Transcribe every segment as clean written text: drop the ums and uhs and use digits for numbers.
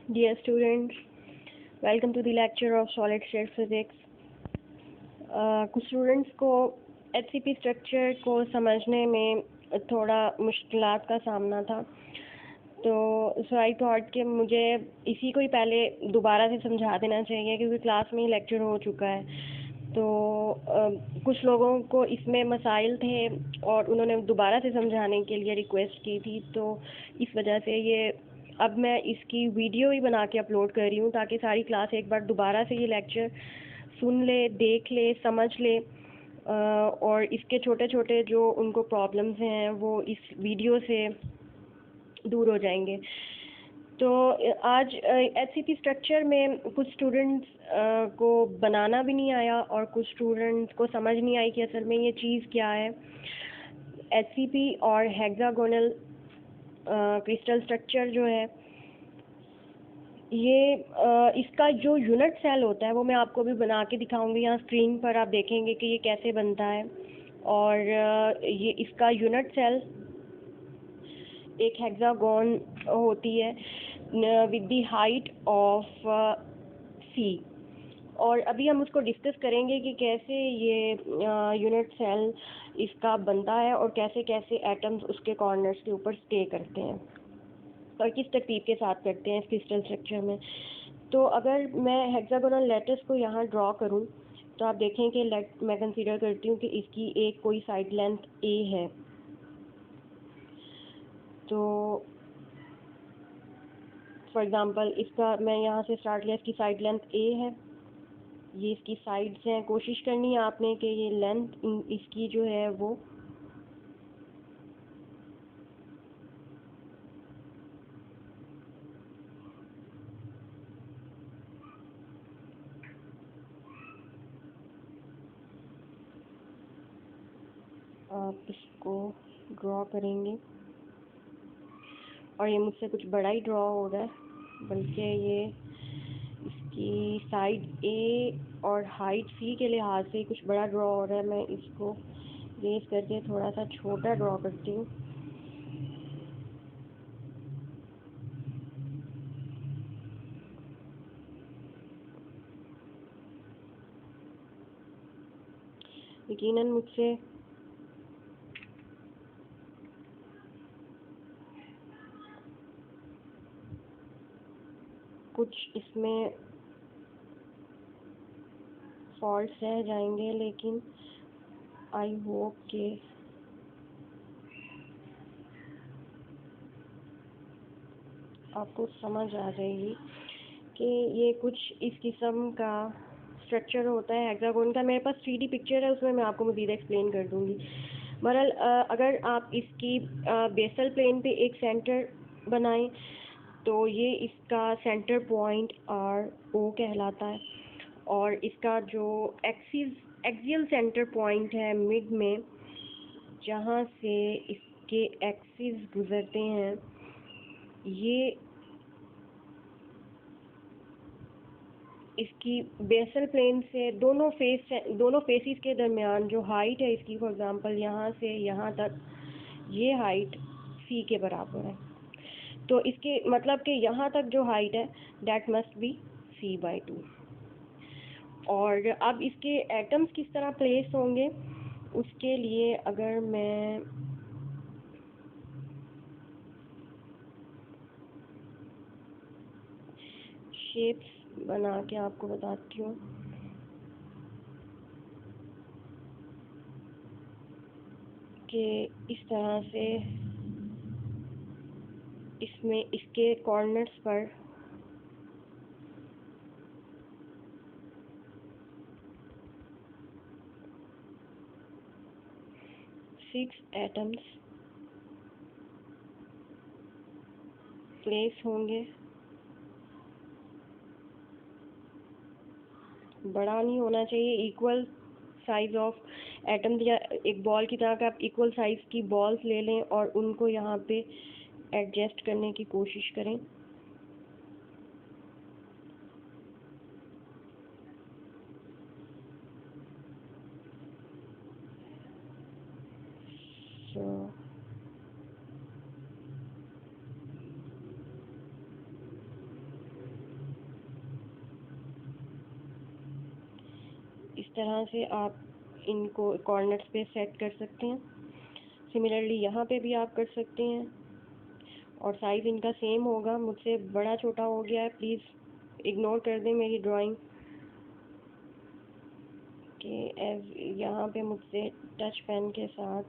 Dear students, welcome to the lecture of solid state physics. कुछ students को HCP structure को समझने में थोड़ा मुश्किलात का सामना था, तो सो आई थॉट कि मुझे इसी को ही पहले दोबारा से समझा देना चाहिए क्योंकि क्लास में ही लेक्चर हो चुका है। तो कुछ लोगों को इसमें मसाइल थे और उन्होंने दोबारा से समझाने के लिए रिक्वेस्ट की थी, तो इस वजह से ये अब मैं इसकी वीडियो ही बना के अपलोड कर रही हूँ ताकि सारी क्लास एक बार दोबारा से ये लेक्चर सुन ले, देख ले, समझ ले और इसके छोटे छोटे जो उनको प्रॉब्लम्स हैं वो इस वीडियो से दूर हो जाएंगे। तो आज एचसीपी स्ट्रक्चर में कुछ स्टूडेंट्स को बनाना भी नहीं आया और कुछ स्टूडेंट्स को समझ नहीं आई कि असल में ये चीज़ क्या है। एचसीपी और हेक्सागोनल क्रिस्टल स्ट्रक्चर जो है ये इसका जो यूनिट सेल होता है वो मैं आपको भी बना के दिखाऊंगी। यहाँ स्क्रीन पर आप देखेंगे कि ये कैसे बनता है और ये इसका यूनिट सेल एक हेक्सागोन होती है विद द हाइट ऑफ सी, और अभी हम उसको डिस्कस करेंगे कि कैसे ये यूनिट सेल इसका बनता है और कैसे कैसे एटम्स उसके कॉर्नर्स के ऊपर स्टे करते हैं और किस तरतीब के साथ करते हैं इस क्रिस्टल स्ट्रक्चर में। तो अगर मैं हेक्सागोनल लैटिस को यहाँ ड्रॉ करूँ तो आप देखें कि मैं कंसीडर करती हूँ कि इसकी एक कोई साइड लेंथ ए है। तो फॉर एग्जांपल इसका मैं यहाँ से स्टार्ट लिया, इसकी साइड लेंथ ए है, ये इसकी साइड्स हैं। कोशिश करनी है आपने कि ये लेंथ इसकी जो है वो आप इसको ड्रॉ करेंगे और ये मुझसे कुछ बड़ा ही ड्रॉ हो रहा है, बल्कि ये इसकी साइड ए और हाइट सी के लिहाज से कुछ बड़ा ड्रॉ हो रहा है। मैं इसको रेस करके थोड़ा सा छोटा ड्रॉ करती हूँ। यकीनन मुझसे कुछ इसमें फॉल्ट्स रह जाएंगे, लेकिन आई होप कि आपको समझ आ जाएगी कि ये कुछ इस किस्म का स्ट्रक्चर होता है हेक्सागोन का। मेरे पास 3D पिक्चर है, उसमें मैं आपको मज़ीद एक्सप्लेन कर दूँगी। बहरहाल अगर आप इसकी बेसल प्लेन पे एक सेंटर बनाएं तो ये इसका सेंटर पॉइंट आर ओ कहलाता है और इसका जो एक्सियल सेंटर पॉइंट है मिड में, जहाँ से इसके एक्सिस गुजरते हैं, ये इसकी बेसल प्लेन से दोनों फेसिस के दरमियान जो हाइट है इसकी, फॉर एग्जांपल यहाँ से यहाँ तक ये हाइट सी के बराबर है। तो इसके मतलब कि यहाँ तक जो हाइट है दैट मस्ट बी c/2। और अब इसके एटम्स किस तरह प्लेस होंगे उसके लिए अगर मैं शेप्स बना के आपको बताती हूँ कि इस तरह से इसमें इसके कॉर्नर्स पर सिक्स एटम्स प्लेस होंगे। बड़ा नहीं होना चाहिए, इक्वल साइज ऑफ एटम, या एक बॉल की तरह का आप इक्वल साइज की बॉल्स ले लें और उनको यहाँ पे एडजस्ट करने की कोशिश करें। तरह से आप इनको कॉर्नर्स पे सेट कर सकते हैं। सिमिलरली यहाँ पे भी आप कर सकते हैं और साइज़ इनका सेम होगा। मुझसे बड़ा छोटा हो गया है, प्लीज़ इग्नोर कर दें मेरी ड्राइंग कि एज यहाँ पे मुझसे टच पेन के साथ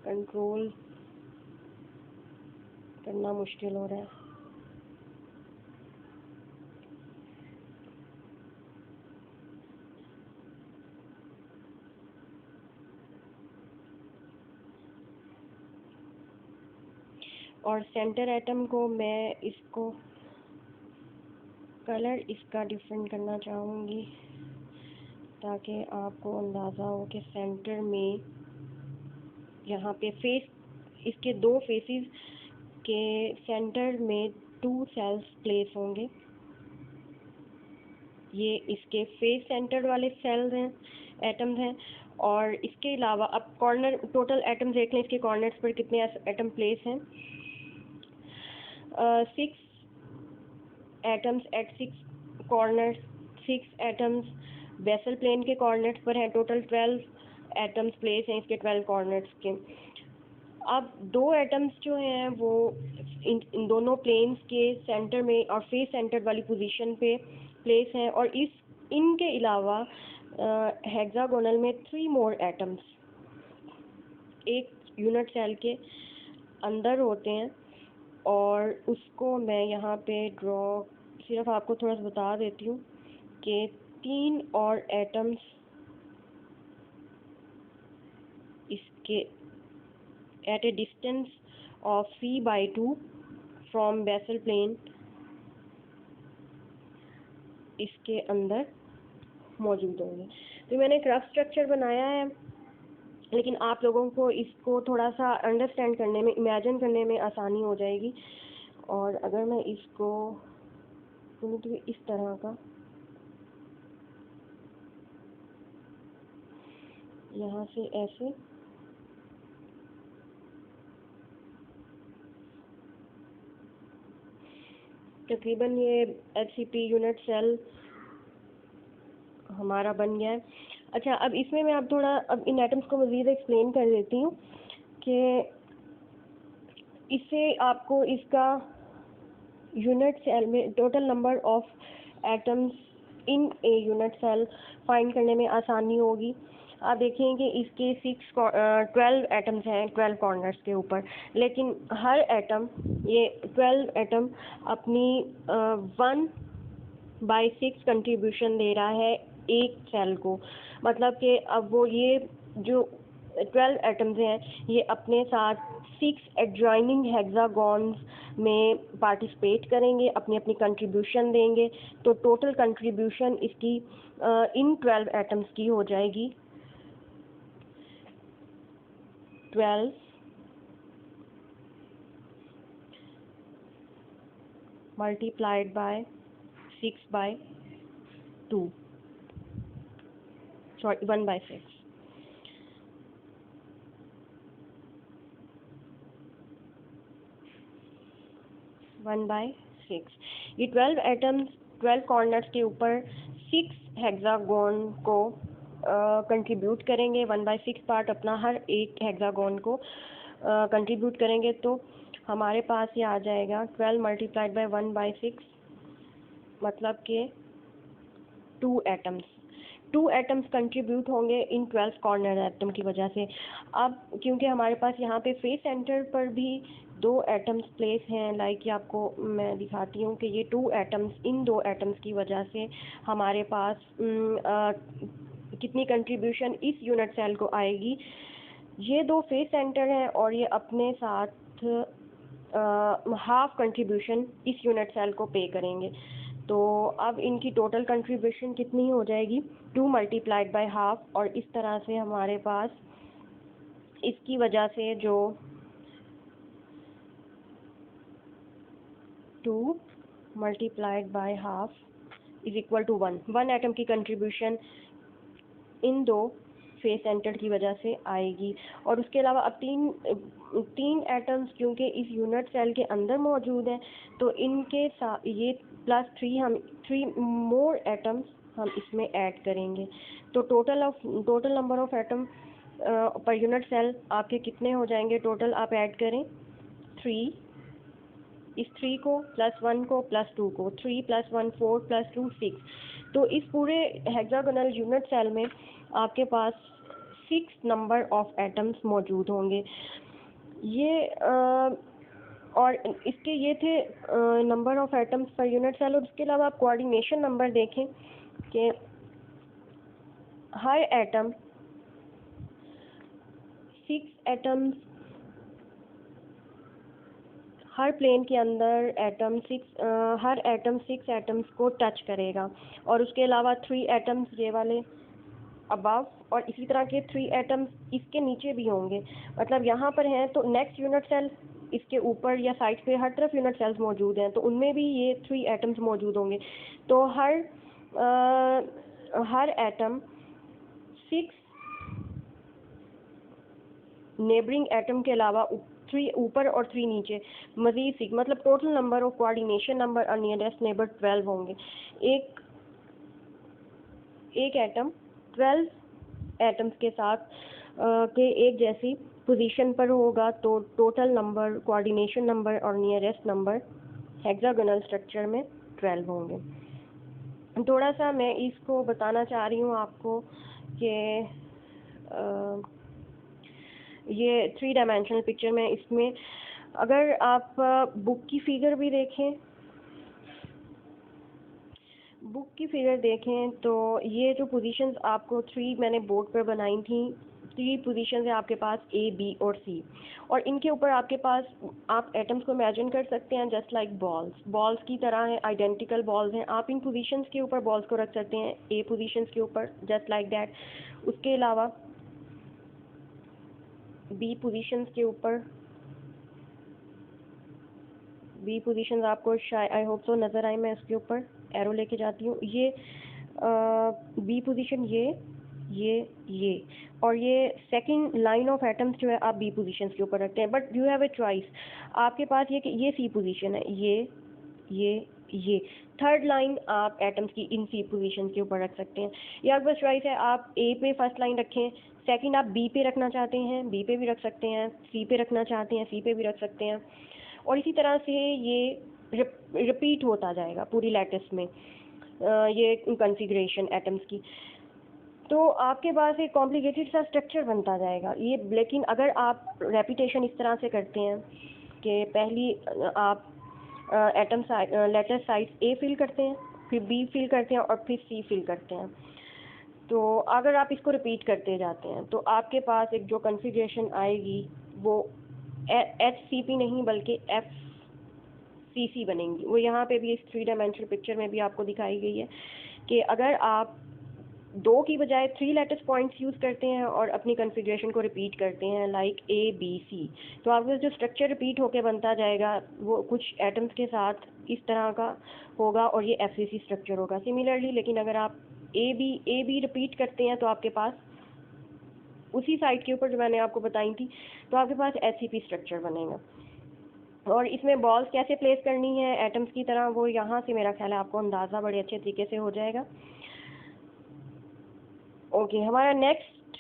कंट्रोल करना मुश्किल हो रहा है। और सेंटर एटम को मैं इसको कलर इसका डिफरेंट करना चाहूँगी ताकि आपको अंदाज़ा हो कि सेंटर में यहाँ पे फेस, इसके दो फेसेस के सेंटर में 2 सेल्स प्लेस होंगे। ये इसके फेस सेंटर वाले सेल्स हैं, एटम्स हैं। और इसके अलावा अब कॉर्नर टोटल एटम्स देख लें, इसके कॉर्नर्स पर कितने एटम प्लेस हैं। 6 atoms at 6 corners, 6 atoms basal plane के कॉर्नर्स पर हैं। टोटल 12 एटम्स प्लेस हैं इसके 12 कॉर्नर्स के। अब 2 एटम्स जो हैं वो इन दोनों प्लेन्स के सेंटर में और फेस सेंटर वाली पोजीशन पे प्लेस हैं। और इनके अलावा हेक्सागोनल में 3 मोर एटम्स एक यूनिट सेल के अंदर होते हैं। और उसको मैं यहाँ पे ड्रॉ सिर्फ आपको थोड़ा सा बता देती हूँ कि 3 और एटम्स इसके at a distance of c/2 from basal plane इसके अंदर मौजूद होंगे। तो मैंने एक रफ स्ट्रक्चर बनाया है, लेकिन आप लोगों को इसको थोड़ा सा अंडरस्टैंड करने में, इमेजिन करने में आसानी हो जाएगी। और अगर मैं इसको तो इस तरह का यहाँ से ऐसे तकरीबन ये HCP यूनिट सेल हमारा बन गया है। अच्छा, अब इसमें मैं अब इन एटम्स को मज़ीद एक्सप्लेन कर देती हूँ कि इससे आपको इसका यूनिट सेल में total number of atoms in a unit cell find करने में आसानी होगी। आप देखेंगे इसके 12 एटम्स हैं 12 कॉर्नर्स के ऊपर, लेकिन हर एटम, ये 12 एटम अपनी 1/6 कंट्रीब्यूशन दे रहा है एक सेल को। मतलब कि अब वो ये जो 12 एटम्स हैं ये अपने साथ 6 एडजॉइनिंग हेक्सागॉन्स में पार्टिसिपेट करेंगे, अपनी अपनी कंट्रीब्यूशन देंगे। तो टोटल कंट्रीब्यूशन इसकी इन 12 एटम्स की हो जाएगी 12 मल्टीप्लाइड बाय 6/2, सॉरी 1/6। ये 12 एटम्स 12 कॉर्नर्स के ऊपर 6 हेक्सागोन को कंट्रीब्यूट करेंगे। 1/6 पार्ट अपना हर एक हेक्सागोन को कंट्रीब्यूट करेंगे। तो हमारे पास ये आ जाएगा 12 मल्टीप्लाइड बाय 1/6, मतलब कि 2 एटम्स कंट्रीब्यूट होंगे इन 12 कॉर्नर एटम की वजह से। अब क्योंकि हमारे पास यहाँ पे फेस सेंटर पर भी 2 एटम्स प्लेस हैं, लाइक ये आपको मैं दिखाती हूँ कि ये 2 एटम्स, इन 2 एटम्स की वजह से हमारे पास कितनी कंट्रीब्यूशन इस यूनिट सेल को आएगी। ये 2 फेस सेंटर हैं और ये अपने साथ हाफ कंट्रीब्यूशन इस यूनिट सेल को पे करेंगे। तो अब इनकी टोटल कंट्रीब्यूशन कितनी हो जाएगी 2 मल्टीप्लाइड बाय हाफ। और इस तरह से हमारे पास इसकी वजह से जो 2 multiplied by half is equal to 1 atom की कंट्रीब्यूशन इन 2 फेस सेंटर की वजह से आएगी। और उसके अलावा अब तीन एटम्स क्योंकि इस यूनिट सेल के अंदर मौजूद हैं, तो इनके साथ ये +3 3 मोर एटम्स हम इसमें ऐड करेंगे। तो total number of atom per unit cell आपके कितने हो जाएंगे टोटल, आप ऐड करें 3, इस 3 को प्लस 1 को प्लस 2 को, 3 + 1 4 + 2 6। तो इस पूरे हेक्सागोनल यूनिट सेल में आपके पास 6 नंबर ऑफ एटम्स मौजूद होंगे। ये और इसके ये थे number of atoms per unit cell. और इसके अलावा आप कोऑर्डिनेशन नंबर देखें कि हर एटम 6 एटम्स, हर प्लेन के अंदर हर एटम 6 एटम्स को टच करेगा। और उसके अलावा 3 एटम्स ये वाले अबव, और इसी तरह के 3 एटम्स इसके नीचे भी होंगे। मतलब यहाँ पर हैं तो नेक्स्ट यूनिट सेल इसके ऊपर या साइड पे हर तरफ यूनिट सेल्स मौजूद हैं, तो उनमें भी ये 3 एटम्स मौजूद होंगे। तो हर एटम 6 नेबरिंग एटम के अलावा 3 ऊपर और 3 नीचे मज़ीद 6, मतलब total number of coordination number और नियरेस्ट नेबर 12 होंगे। एक एटम 12 एटम्स के साथ के एक जैसी पोजीशन पर होगा, तो टोटल नंबर कोऑर्डिनेशन नंबर और नियरेस्ट नंबर हेक्सागोनल स्ट्रक्चर में 12 होंगे। थोड़ा सा मैं इसको बताना चाह रही हूँ आपको कि ये 3 डायमेंशनल पिक्चर में, इसमें अगर आप बुक की फिगर भी देखें, तो ये जो पोजीशंस आपको 3 मैंने बोर्ड पर बनाई थी, 3 पोजीशंस है आपके पास A, B और C। और इनके ऊपर आपके पास आप एटम्स को इमेजिन कर सकते हैं जस्ट लाइक बॉल्स की तरह है, आइडेंटिकल बॉल्स हैं। आप इन पोजीशंस के ऊपर बॉल्स को रख सकते हैं A पोजीशंस के ऊपर जस्ट लाइक दैट। उसके अलावा B पोजीशंस के ऊपर, B पोजीशंस आपको शायद आई होप सो नज़र आए, मैं इसके ऊपर एरो लेके जाती हूँ। ये B पोजीशन, ये और ये सेकंड लाइन ऑफ एटम्स जो है आप B पोजीशंस के ऊपर रखते हैं। But you have a choice, आपके पास ये C पोजीशन है, ये थर्ड लाइन आप एटम्स की इन C पोजीशन के ऊपर रख सकते हैं। या आपके पास चॉइस है, आप A पे फर्स्ट लाइन रखें, सेकंड आप B पे रखना चाहते हैं B पे भी रख सकते हैं, C पे रखना चाहते हैं C पे भी रख सकते हैं। और इसी तरह से ये रिपीट होता जाएगा पूरी लैटिस में ये कॉन्फ़िगरेशन एटम्स की। तो आपके पास एक कॉम्प्लिकेटेड सा स्ट्रक्चर बनता जाएगा ये। लेकिन अगर आप रेपिटेशन इस तरह से करते हैं कि पहली आप atom letter side A fill करते हैं, फिर B फिल करते हैं और फिर C फिल करते हैं, तो अगर आप इसको रिपीट करते जाते हैं तो आपके पास एक जो कॉन्फ़िगरेशन आएगी वो HCP नहीं बल्कि FCC बनेंगी। वो यहाँ पे भी इस 3 डायमेंशनल पिक्चर में भी आपको दिखाई गई है कि अगर आप 2 की बजाय 3 लेटेस्ट पॉइंट्स यूज़ करते हैं और अपनी कॉन्फ़िगरेशन को रिपीट करते हैं लाइक A B C, तो आपका जो स्ट्रक्चर रिपीट होके बनता जाएगा वो कुछ एटम्स के साथ इस तरह का होगा और ये FCC स्ट्रक्चर होगा सिमिलरली। लेकिन अगर आप A B रिपीट करते हैं तो आपके पास उसी साइड के ऊपर जो मैंने आपको बताई थी, तो आपके पास HCP स्ट्रक्चर बनेगा। और इसमें बॉल्स कैसे प्लेस करनी है एटम्स की तरह, वो यहाँ से मेरा ख्याल है आपको अंदाज़ा बड़े अच्छे तरीके से हो जाएगा। ओके, हमारा नेक्स्ट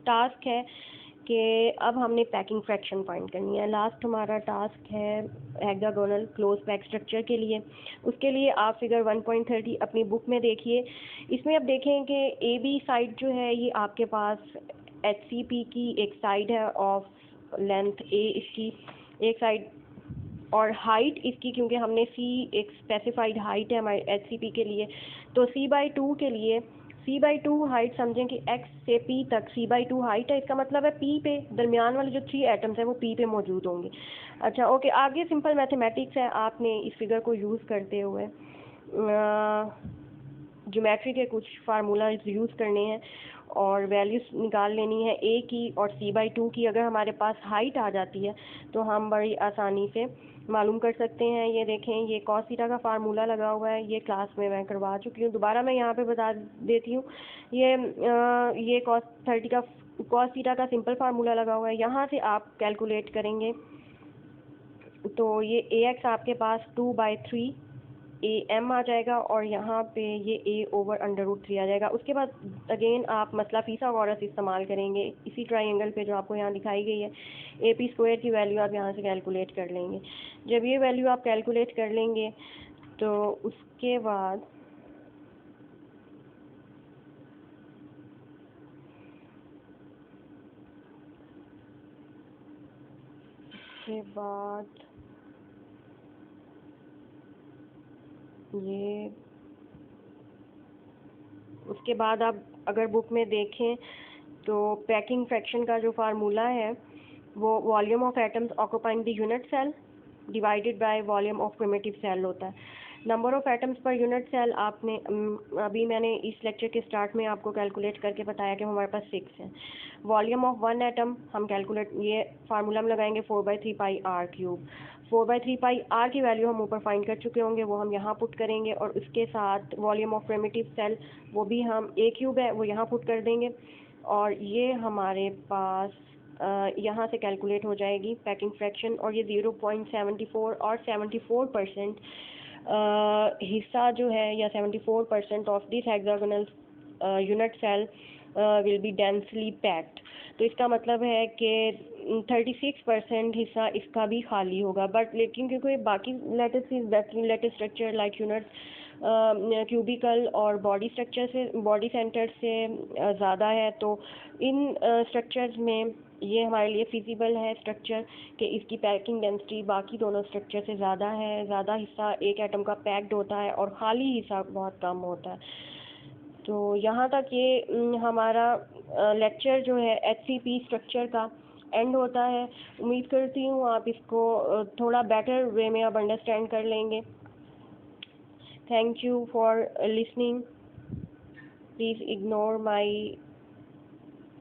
टास्क है कि अब हमने पैकिंग फ्रैक्शन फाइंड करनी है। लास्ट हमारा टास्क है हेक्सागोनल क्लोज पैक स्ट्रक्चर के लिए। उसके लिए आप फिगर 1.30 अपनी बुक में देखिए। इसमें आप देखें कि AB साइड जो है ये आपके पास HCP की एक साइड है ऑफ लेंथ A इसकी एक साइड, और हाइट इसकी क्योंकि हमने C एक स्पेसिफाइड हाइट है हमारे HCP के लिए, तो C/2 के लिए C/2 हाइट समझें कि X से P तक C/2 हाइट है। इसका मतलब है P पे दरमियान वाले जो 3 एटम्स हैं वो P पे मौजूद होंगे। अच्छा ओके, आगे सिंपल मैथमेटिक्स है। आपने इस फिगर को यूज़ करते हुए ज्योमेट्री के कुछ फार्मूलाज यूज़ करने हैं और वैल्यूज निकाल लेनी है A की और C/2 की। अगर हमारे पास हाइट आ जाती है तो हम बड़ी आसानी से मालूम कर सकते हैं। ये देखें, ये कॉस थीटा का फार्मूला लगा हुआ है, ये क्लास में मैं करवा चुकी हूँ, दोबारा मैं यहाँ पे बता देती हूँ। ये कॉस थीटा का सिंपल फार्मूला लगा हुआ है, यहाँ से आप कैलकुलेट करेंगे तो ये AX आपके पास 2/3 ए एम आ जाएगा और यहाँ पे ये ए ओवर √3 आ जाएगा। उसके बाद अगेन आप मसला फिथागोरस इस्तेमाल करेंगे इसी ट्राइंगल पे जो आपको यहाँ दिखाई गई है। ए पी स्क्वायर की वैल्यू आप यहाँ से कैलकुलेट कर लेंगे। जब ये वैल्यू आप कैलकुलेट कर लेंगे तो उसके बाद ये उसके बाद आप अगर बुक में देखें तो पैकिंग फ्रैक्शन का जो फार्मूला है वो volume of atoms occupying the unit cell divided by volume of primitive cell होता है। Number of atoms per unit cell आपने अभी मैंने इस लेक्चर के स्टार्ट में आपको कैलकुलेट करके बताया कि हमारे पास 6 है। वॉल्यूम ऑफ 1 एटम हम कैलकुलेट ये फार्मूला में लगाएंगे 4/3πr³। 4/3πr की वैल्यू हम ऊपर फाइंड कर चुके होंगे, वो हम यहाँ पुट करेंगे और उसके साथ वॉल्यूम ऑफ प्रिमिटिव सेल वो भी हम a³ है वो यहाँ पुट कर देंगे और ये हमारे पास यहाँ से कैलकुलेट हो जाएगी पैकिंग फ्रैक्शन और ये 0.74 और 74% हिस्सा जो है या 74% of this hexagonal unit cell will be densely packed. तो इसका मतलब है कि 36% हिस्सा इसका भी खाली होगा। बट लेकिन क्योंकि बाकी latest structure like unit cubical और बॉडी स्ट्रक्चर से बॉडी सेंटर से ज़्यादा है तो इन स्ट्रक्चर्स में ये हमारे लिए फिजिबल है स्ट्रक्चर कि इसकी पैकिंग डेंसिटी बाकी दोनों स्ट्रक्चर से ज़्यादा है। ज़्यादा हिस्सा एक एटम का पैक्ड होता है और खाली हिस्सा बहुत कम होता है। तो यहाँ तक ये हमारा लेक्चर जो है HCP स्ट्रक्चर का एंड होता है। उम्मीद करती हूँ आप इसको थोड़ा बेटर वे में आप अंडरस्टैंड कर लेंगे। Thank you for listening. Please ignore my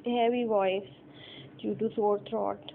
heavy voice due to sore throat.